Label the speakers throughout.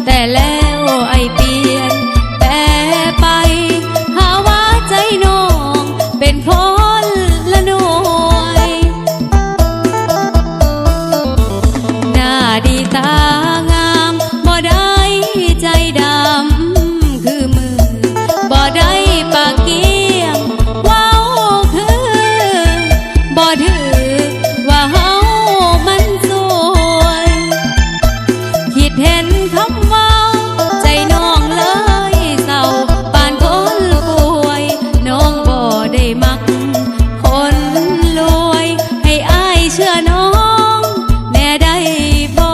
Speaker 1: แต่แล้วไอเปลี่ยนแปรไปหาว่าใจน้องเป็นคนละหน่วยหน้าดีตางามบ่ได้ใจดำคือมือบ่ได้ปากเกี้ยงว้าวคือบ่ถือว่าเฮามันสวยคิดเห็นคำว่าใจน้องเลยเศร้าปานคนป่วยน้องบ่ได้มักคนรวยให้อายเชื่อน้องแน่ได้บ่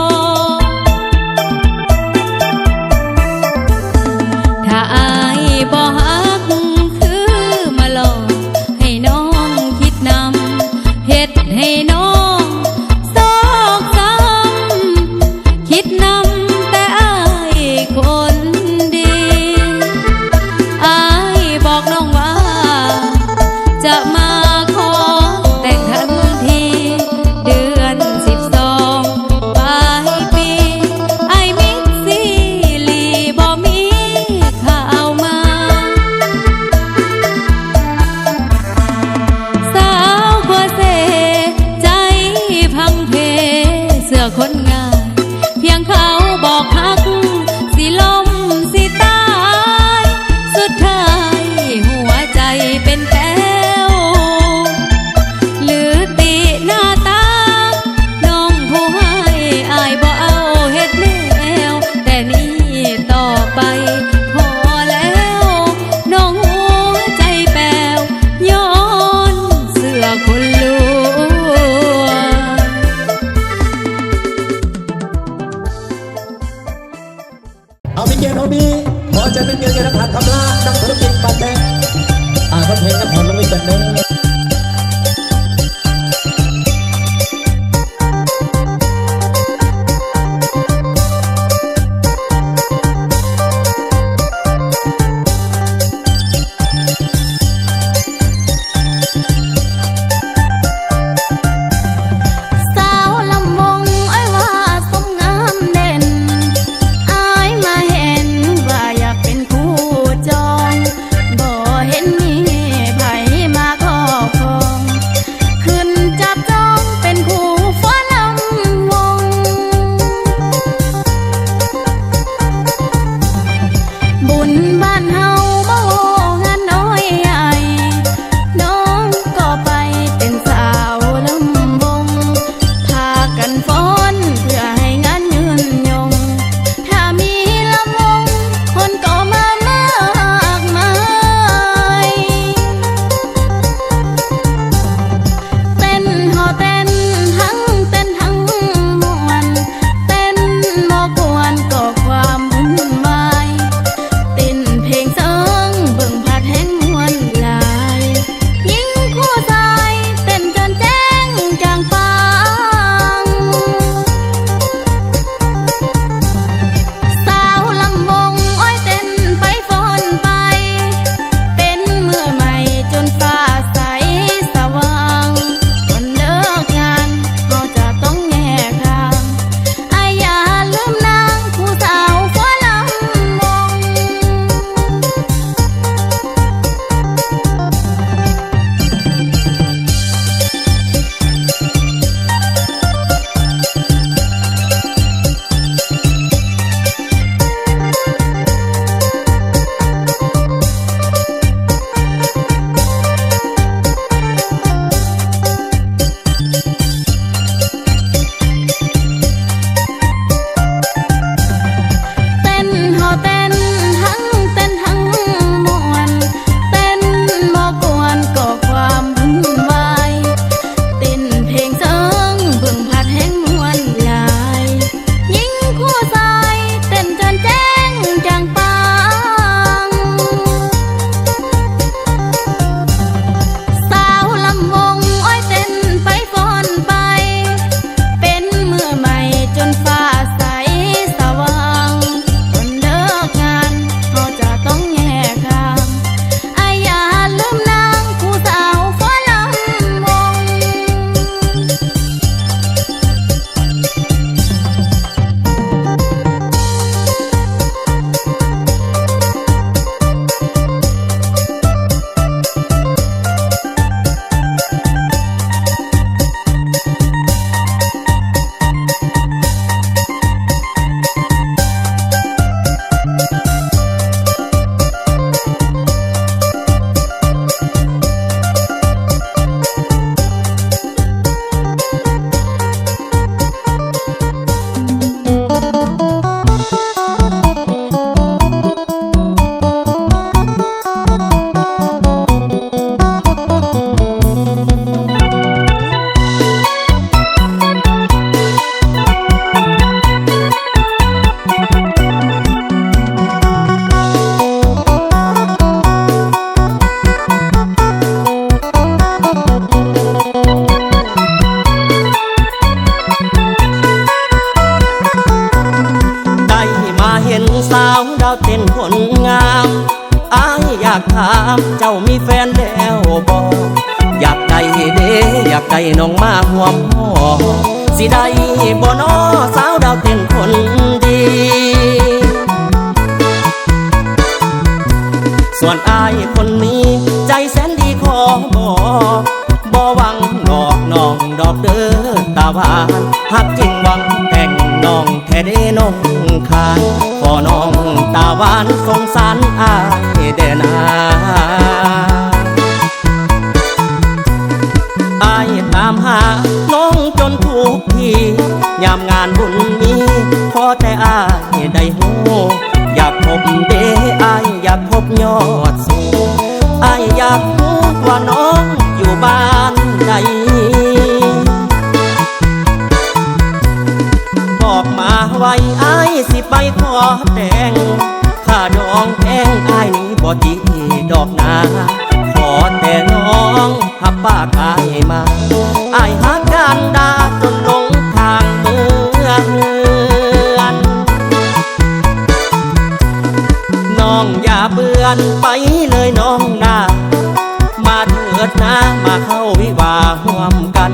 Speaker 1: ถ้าอายบ่ฮักคือมาหลอกให้น้องคิดนำเฮ็ดให้น้องซอกซ้ำคิดนำแต่อายคนดีอายบอกน้องว่าจะมาขอแต่งทันทีเดือน12ปลายปีไอมิดซีลีบ่มีข่าวมาสาวกว่าเสใจพังเพเสื้อคนงานเพียงเขาบอกฮักสิลมสิตายสุดท้ายหัวใจเป็นแป้วหรือตีหน้าตาน้องผู้ให้อายบ่เอาเฮ็ดแนวแต่นี่ต่อไปพอแล้วน้องหัวใจแป้วย้อนเสื้อคนลวง
Speaker 2: เอาพี่เกียรติโอบีขอจะเป็นเกียรตินักขัดคำลานักธุรกิจบัตรแดงคนเพลงนักผ่อนลงอีกจัดหนึ่ง
Speaker 1: สาวลำวงอ้อยว่าสมงามเด่นอ้ายมาเห็นว่าอยากเป็นผู้จองบ่เห็นมีไผมาขอ
Speaker 3: เห็นสาวดาวเต้นคนงามอายอยากถามเจ้ามีแฟนแล้วบ่อยากได้เด้อยากได้น้องมาห่วมห่อสิได้บ่น้อสาวดาวเต้นคนดีส่วนอายคนนี้ใจแสนดีขอบอกบ่หวังดอกน้องดอกเด้อตาหวานหักจริงหวังแต่งน้องแท้เด้น้องคานขอน้องตาหวานสงสารอายเด้อนาอายตามหาน้องจนทุกทียามงานบุญมีขอแต่อายได้หูอยากพบเด้อายอยากพบยอดสูงอายอยากรู้ว่าน้องอยู่บ้านใดบอกมาไว้อายสิไปขอแต่งข้าดองแพงอายนี้บ่จีดอกนาขอแต่น้องหับปากอายมาอายหาการดาจนลงทางเมืองน้องอย่าเบื่อไปเลยน้องนามาเถิดนะมาเข้าวิวาห่วมกัน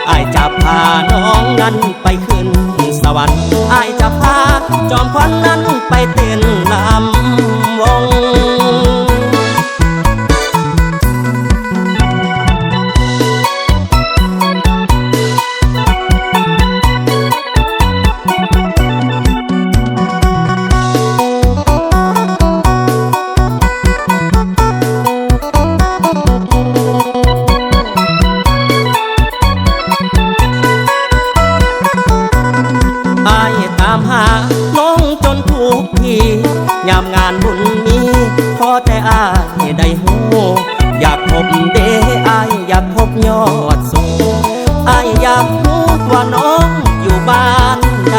Speaker 3: อายจะพาน้องนั้นไปขึ้นสวรรค์อายจะพาจอมขวัญนั้นไปเต้นลำวงยามงานบุญมีขอแต่อายได้หูอยากพบเด้อายอยากพบยอดสูงอายอยากรู้ว่าน้องอยู่บ้านใด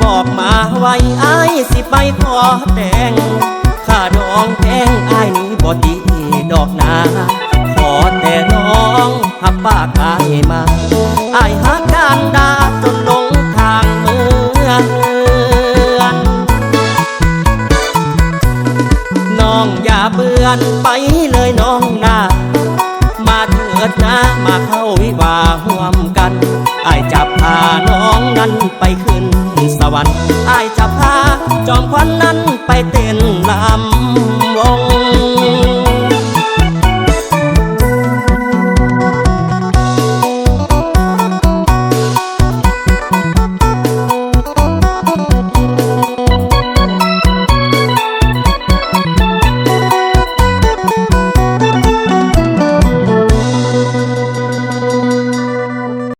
Speaker 3: บอกมาไว้อายสิไปขอแต่งข้าดองแพงอายนี้บ่ตีดอกนาขอแต่น้องหับปากอายมาอายหาการดาจนลงทางเมืองน้องอย่าเบื่อไปเลยน้องนามาเถิดนะมาเข้าวิวาห่วมกันอายจะพาน้องนั้นไปขึ้นสวรรค์อายจะพาจอมขวัญนั้นไปเต้นลำ